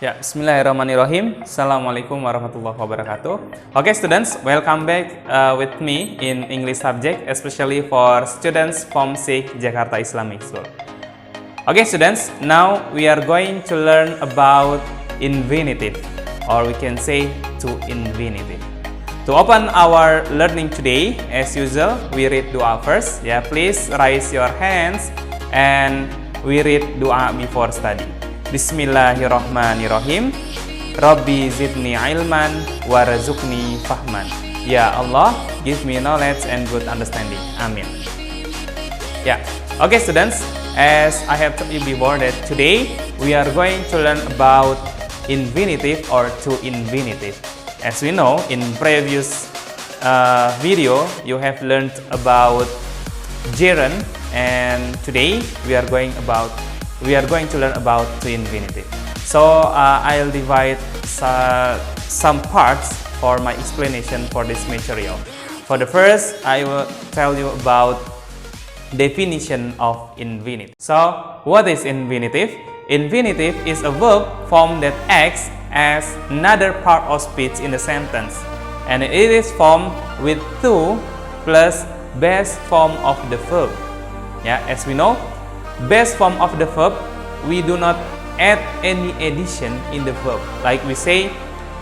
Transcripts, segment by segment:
Ya, Bismillahirrahmanirrahim. Assalamualaikum warahmatullahi wabarakatuh. Okay, students, welcome back with me in English subject, especially for students from SIG Jakarta Islamic School. Okay, students, now we are going to learn about infinitive, or we can say to infinitive. To open our learning today, as usual, we read dua first. Yeah, please raise your hands and we read dua before study. Bismillahirrahmanirrahim. Rabbi zidni ilman warzukni fahman. Ya Allah, give me knowledge and good understanding. Amin. Yeah. Okay, students, as I have told you before that today we are going to learn about infinitive or to infinitive. As we know, in previous video you have learned about gerund, and today we are going to learn about to infinitive. So I'll divide some parts for my explanation for this material. For the first, I will tell you about definition of infinitive. So what is infinitive? Infinitive is a verb form that acts as another part of speech in the sentence, and it is formed with to plus base form of the verb. Yeah, as we know, base form of the verb, we do not add any addition in the verb. Like we say,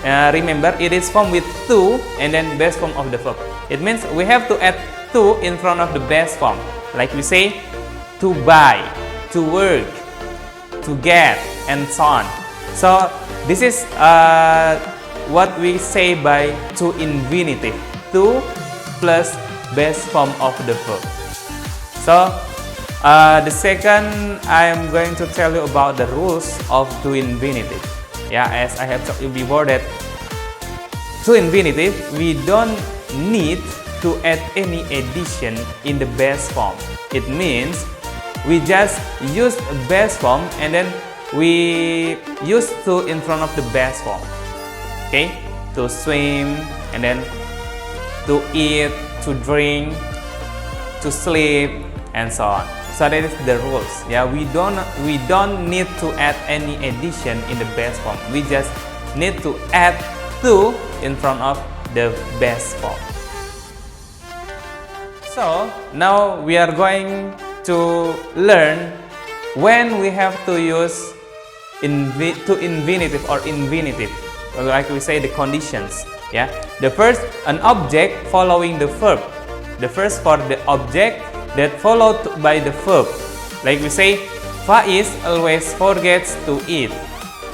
remember, it is formed with to and then base form of the verb. It means we have to add to in front of the base form. Like we say, to buy, to work, to get, and so on. So this is what we say by to infinitive, to plus base form of the verb. So the second, I am going to tell you about the rules of to infinitive. Yeah, as I have told you before that to infinitive, we don't need to add any addition in the base form. It means we just use a base form and then we use to in front of the base form. Okay, to swim and then to eat, to drink, to sleep, and so on. So that is the rules. Yeah, we don't need to add any addition in the base form. We just need to add to in front of the base form. So now we are going to learn when we have to use to infinitive or infinitive, like we say the conditions. Yeah, the first, an object following the verb. The first for the object that followed by the verb. Like we say, Faiz always forgets to eat.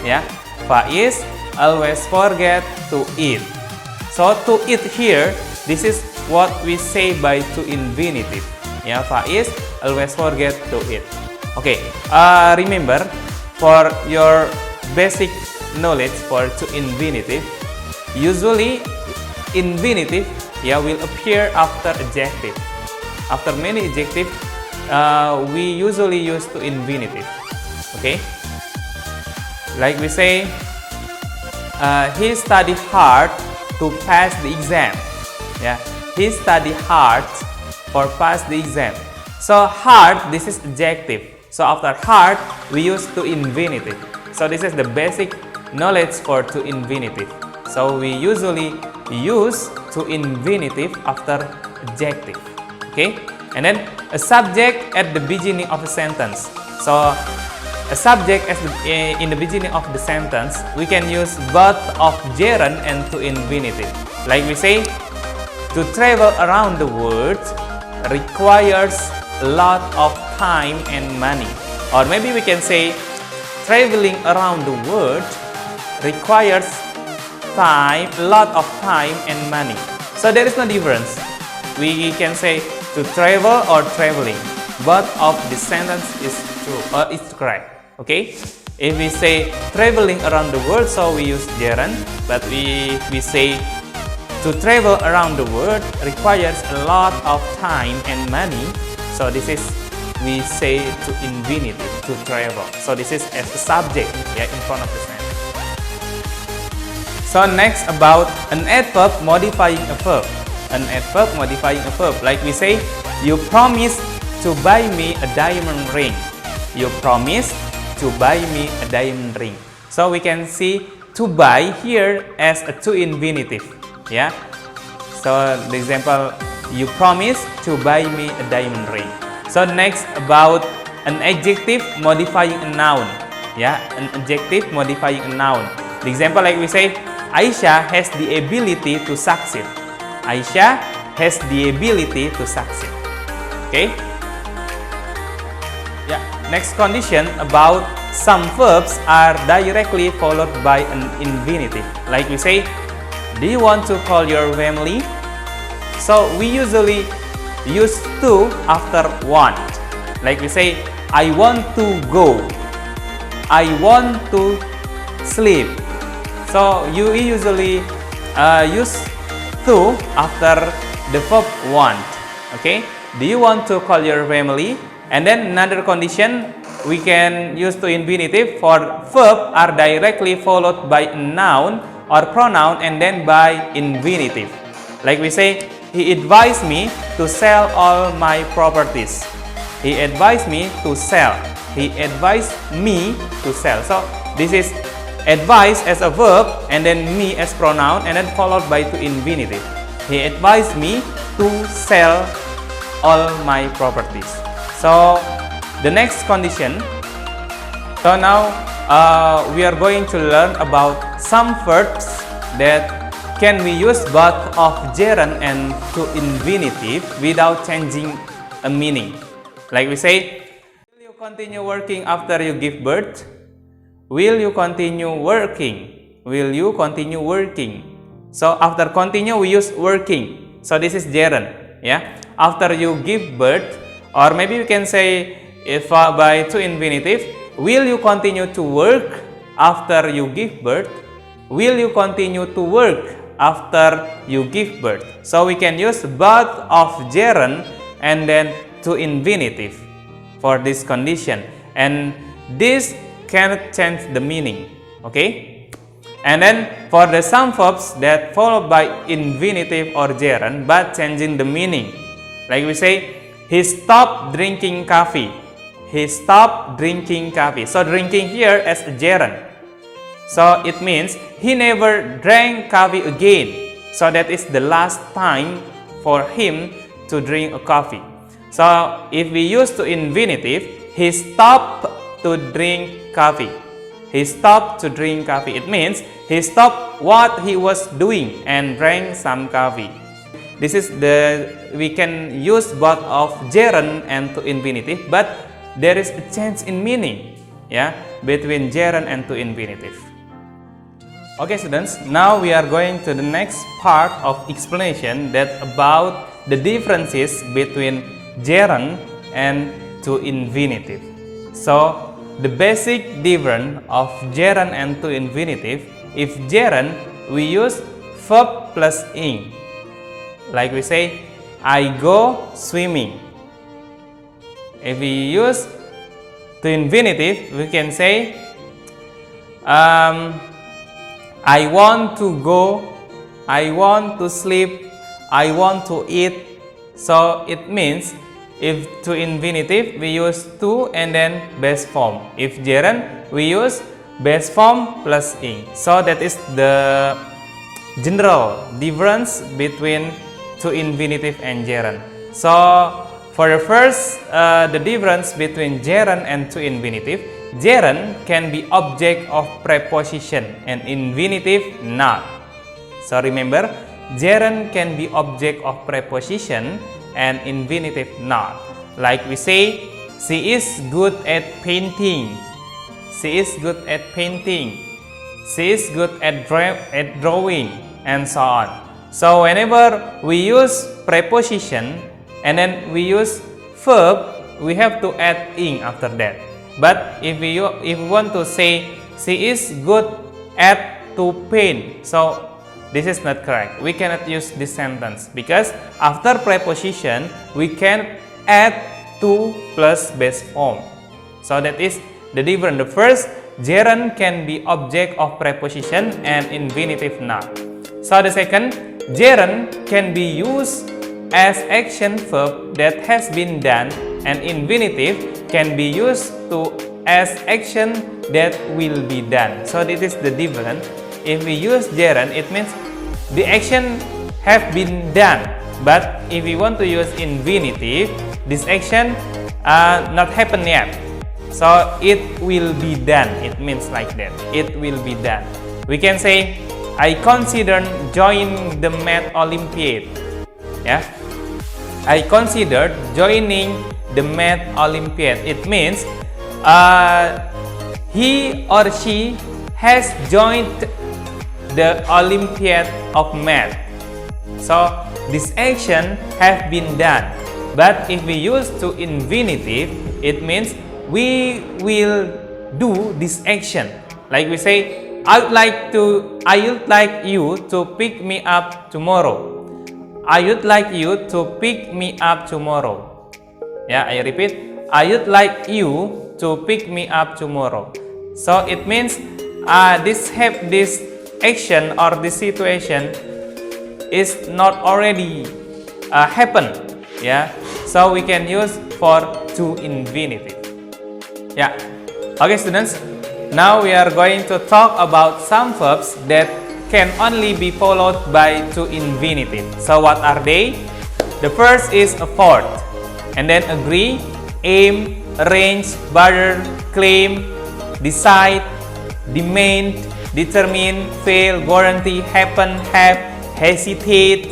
Yeah, Faiz always forget to eat. So to eat here, this is what we say by to infinitive. Yeah, Faiz always forget to eat. Okay, remember, for your basic knowledge for to infinitive, usually infinitive, yeah, will appear after adjective. After many adjectives, we usually use to infinitive. Okay, like we say, he studied hard to pass the exam. Yeah, he studied hard for pass the exam. So hard, this is adjective. So after hard, we use to infinitive. So this is the basic knowledge for to infinitive. So we usually use to infinitive after adjective. Okay, and then a subject at the beginning of a sentence. So a subject in the beginning of the sentence, we can use both of gerund and to infinitive. Like we say, to travel around the world requires a lot of time and money. Or maybe we can say, traveling around the world requires time, a lot of time and money. So there is no difference. We can say to travel or traveling. Both of the sentence is true or is correct. Okay. If we say traveling around the world, so we use gerund. But we say to travel around the world requires a lot of time and money. So this is, we say to infinitive, to travel. So this is as a subject, yeah, in front of the sentence. So next, about an adverb modifying a verb. An adverb modifying a verb. Like we say, you promised to buy me a diamond ring. You promised to buy me a diamond ring. So we can see to buy here as a to infinitive. Yeah. So the example, you promise to buy me a diamond ring. So next about an adjective modifying a noun. Yeah, an adjective modifying a noun. The example like we say, Aisha has the ability to succeed. Aisha has the ability to succeed. Okay? Yeah. Next condition about some verbs are directly followed by an infinitive. Like we say, do you want to call your family? So we usually use to after want. Like we say, I want to go. I want to sleep. So you usually use to after the verb want. Okay? Do you want to call your family? And then another condition, we can use to infinitive for verb are directly followed by a noun or pronoun and then by infinitive. Like we say, he advised me to sell all my properties. He advised me to sell. He advised me to sell. So this is advise as a verb and then me as pronoun and then followed by to infinitive. He advised me to sell all my properties. So the next condition. So now we are going to learn about some verbs that can we use both of gerund and to infinitive without changing a meaning. Like we say, will you continue working after you give birth? Will you continue working? Will you continue working? So after continue we use working. So this is gerund. Yeah. After you give birth, or maybe we can say if by to infinitive, will you continue to work after you give birth? Will you continue to work after you give birth? So we can use both of gerund and then to infinitive for this condition, and this cannot change the meaning. Okay? And then for the some verbs that followed by infinitive or gerund but changing the meaning. Like we say, he stopped drinking coffee. He stopped drinking coffee. So drinking here as a gerund. So it means he never drank coffee again. So that is the last time for him to drink a coffee. So if we use to infinitive, he stopped to drink coffee. He stopped to drink coffee. It means he stopped what he was doing and drank some coffee. This is we can use both of gerund and to infinitive, but there is a change in meaning, yeah, between gerund and to infinitive. Okay, students, now we are going to the next part of explanation that about the differences between gerund and to infinitive. So the basic difference of gerund and to infinitive, if gerund we use verb plus ing. Like we say, I go swimming. If we use to infinitive, we can say, I want to go, I want to sleep, I want to eat. So it means if to infinitive, we use to and then base form. If gerund, we use base form plus ing. So that is the general difference between to infinitive and gerund. So for the first, the difference between gerund and to infinitive, gerund can be object of preposition and infinitive not. So remember, gerund can be object of preposition and infinitive not. Like we say, she is good at painting. She is good at painting. She is good at drawing, and so on. So whenever we use preposition and then we use verb, we have to add ing after that. But if we want to say she is good at to paint, so this is not correct. We cannot use this sentence because after preposition we can add to plus base form. So that is the difference. The first, gerund can be object of preposition and infinitive not. So the second, gerund can be used as action verb that has been done, and infinitive can be used to as action that will be done. So this is the difference. If we use gerund, it means the action have been done. But if we want to use infinitive, this action not happened yet. So it will be done. It means like that. It will be done. We can say, I considered joining the Math Olympiad. Yeah, I considered joining the Math Olympiad. It means he or she has joined the Olympiad of Math. So this action have been done. But if we use to infinitive, it means we will do this action. Like we say, I would like you to pick me up tomorrow. I would like you to pick me up tomorrow. Yeah, I repeat. I would like you to pick me up tomorrow. So it means this action or this situation is not already happened. Yeah, so we can use for to infinitive. Yeah. Okay, students. Now we are going to talk about some verbs that can only be followed by to infinitive. So what are they? The first is afford, and then agree, aim, arrange, barter, claim, decide, demand, determine, fail, guarantee, happen, have, hesitate,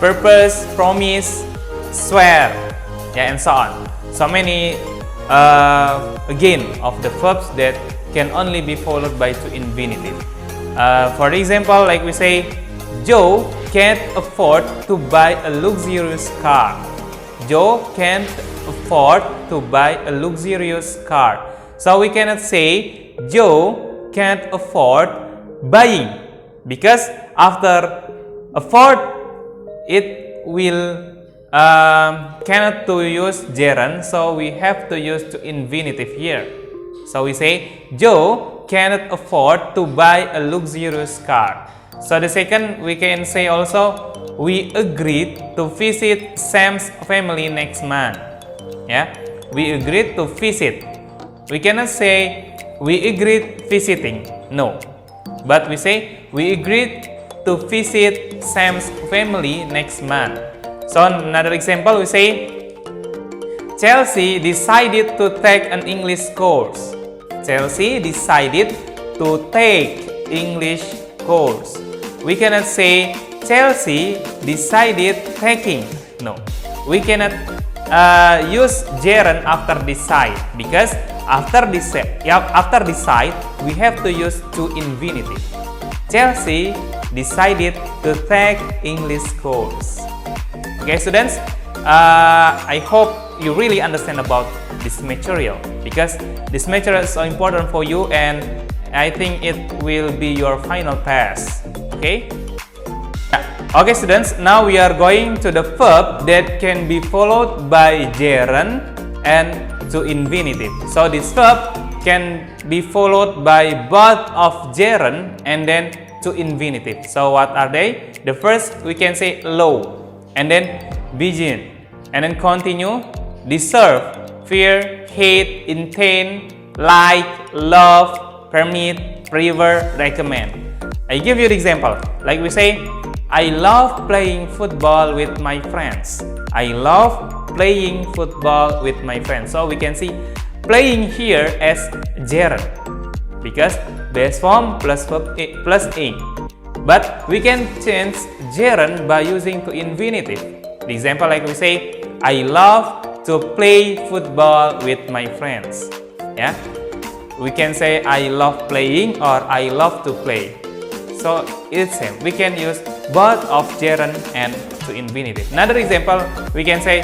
purpose, promise, swear, yeah, and so on. So many again of the verbs that can only be followed by to infinitive. For example, like we say, Joe can't afford to buy a luxurious car. Joe can't afford to buy a luxurious car. So we cannot say Joe can't afford buying, because after afford it will cannot to use gerund, so we have to use to infinitive here. So we say Joe cannot afford to buy a luxurious car. So the second, we can say also, we agreed to visit Sam's family next month. Yeah, we agreed to visit. We cannot say we agreed visiting. No, but we say we agreed to visit Sam's family next month. So another example, we say Chelsea decided to take an English course. Chelsea decided to take English course. We cannot say Chelsea decided taking. No, we cannot use gerund after decide, because after decide we have to use to infinitive. Chelsea decided to take English course. Okay, students, I hope you really understand about this material, because this material is so important for you, and I think it will be your final test. Okay? Okay, students, now we are going to the verb that can be followed by gerund and to infinitive. So this verb can be followed by both of gerund and then to infinitive. So what are they? The first, we can say low, and then begin, and then continue, deserve, fear, hate, intend, like, love, permit, prefer, recommend. I give you the example. Like we say, I love playing football with my friends. I love playing football with my friends. So we can see playing here as gerund, because base form plus verb plus ing. But we can change gerund by using to infinitive. The example, like we say, I love to play football with my friends. Yeah, we can say I love playing or I love to play. So it's same. We can use both of gerund and to infinitive. Another example, we can say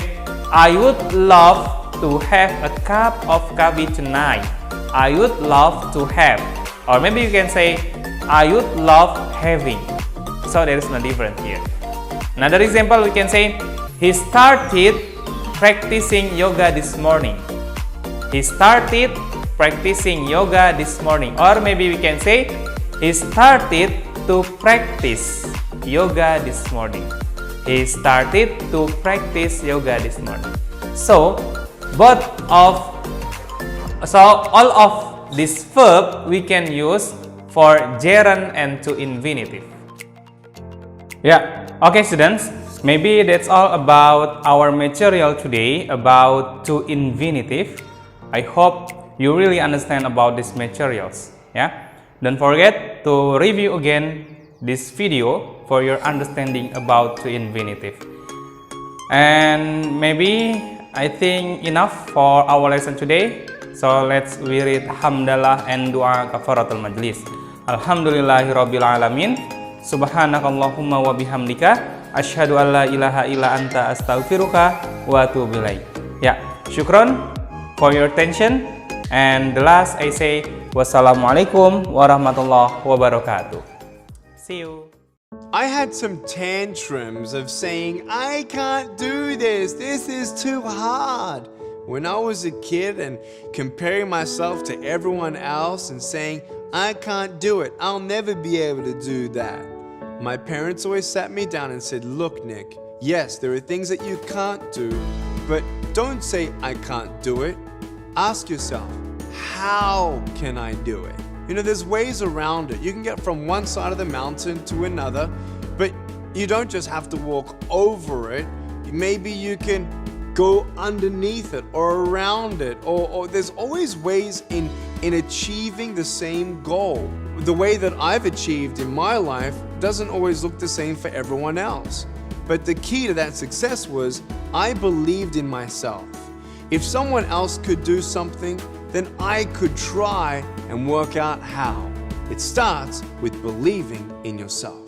I would love to have a cup of coffee tonight. I would love to have, or maybe you can say I would love having. So there is no difference here. Another example, we can say he started practicing yoga this morning. He started practicing yoga this morning. Or maybe we can say he started to practice yoga this morning. He started to practice yoga this morning. So both of So all of this verb we can use for gerund and to infinitive. Yeah, okay students, maybe that's all about our material today about to infinitive. I hope you really understand about these materials. Yeah, don't forget to review again this video for your understanding about to infinitive. And maybe I think enough for our lesson today. So let's we read hamdalah and doa kafaratul majlis. Alhamdulillahirabbil alamin. Subhanakallahumma wa bihamdika asyhadu an la ilaha illa anta astaghfiruka wa atubu ilaik. Ya, syukron for your attention. And the last I say wassalamualaikum warahmatullahi wabarakatuh. See you. I had some tantrums of saying, I can't do this is too hard. When I was a kid and comparing myself to everyone else and saying, I can't do it, I'll never be able to do that. My parents always sat me down and said, look Nick, yes, there are things that you can't do, but don't say I can't do it. Ask yourself, how can I do it? You know, there's ways around it. You can get from one side of the mountain to another, but you don't just have to walk over it. Maybe you can go underneath it or around it, or there's always ways in achieving the same goal. The way that I've achieved in my life doesn't always look the same for everyone else. But the key to that success was I believed in myself. If someone else could do something, then I could try and work out how. It starts with believing in yourself.